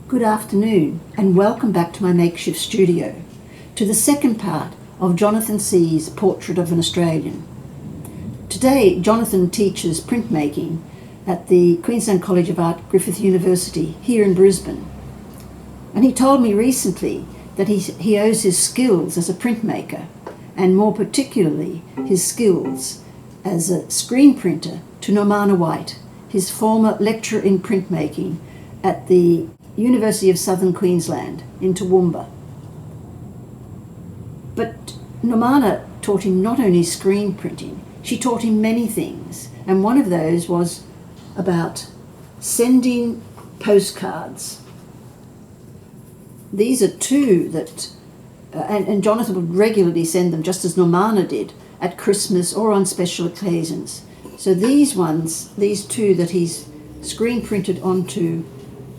Good afternoon and welcome back to my makeshift studio, to the second part of Jonathan Tse's Portrait of an Australian. Today Jonathan teaches printmaking at the Queensland College of Art, Griffith University here in Brisbane. And he told me recently that he owes his skills as a printmaker, and more particularly his skills as a screen printer, to Normanna White, his former lecturer in printmaking at the University of Southern Queensland in Toowoomba. But Normanna taught him not only screen printing, she taught him many things, and one of those was about sending postcards. These are two that, and Jonathan would regularly send them, just as Normanna did, at Christmas or on special occasions. So these two that he's screen printed onto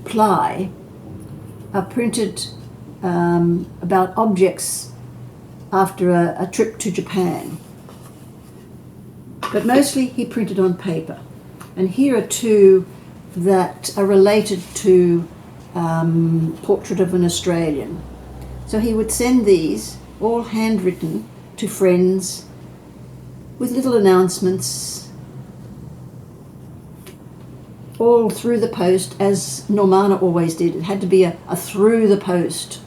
ply, are printed about objects after a trip to Japan. But mostly he printed on paper. And here are two that are related to Portrait of an Australian. So he would send these, all handwritten, to friends with little announcements, all through the post, as Normanna always did. It had to be a through the post.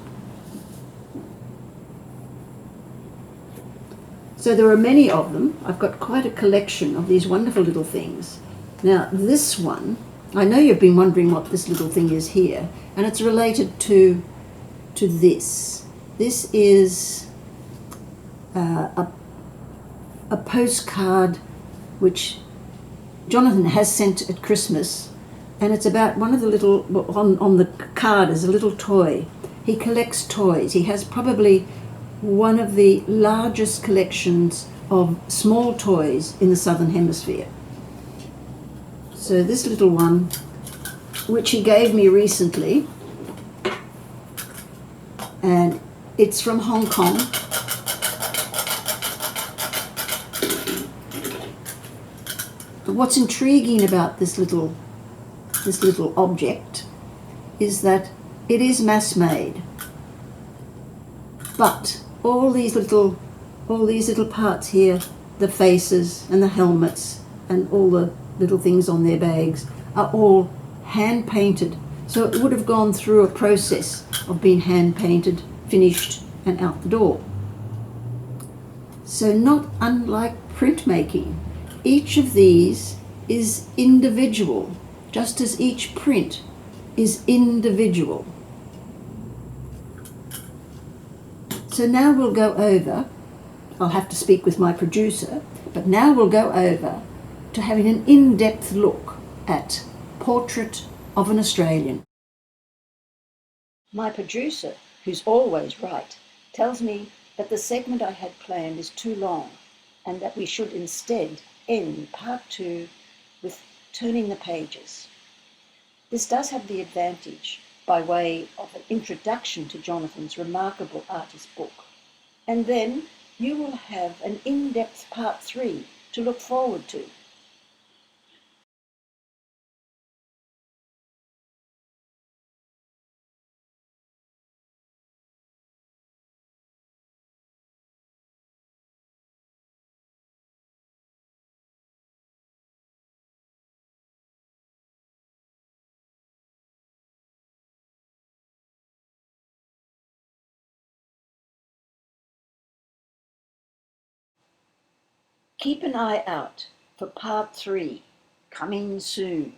So there are many of them. I've got quite a collection of these wonderful little things. Now this one, I know you've been wondering what this little thing is here, and it's related to this. This is a postcard which Jonathan has sent at Christmas, and it's about one of the little, on the card is a little toy. He collects toys. He has probably one of the largest collections of small toys in the Southern Hemisphere. So this little one, which he gave me recently, and it's from Hong Kong. But what's intriguing about this little object is that it is mass-made, but all these little parts here, the faces and the helmets and all the little things on their bags, are all hand painted. So it would have gone through a process of being hand painted, finished, and out the door. So not unlike printmaking, each of these is individual, just as each print is individual. So now we'll go over, I'll have to speak with my producer, but now we'll go over to having an in-depth look at Portrait of an Australian. My producer, who's always right, tells me that the segment I had planned is too long and that we should instead end part 2 with turning the pages. This does have the advantage by way of an introduction to Jonathan's remarkable artist book, and then you will have an in-depth part 3 to look forward to. Keep an eye out for part 3, coming soon.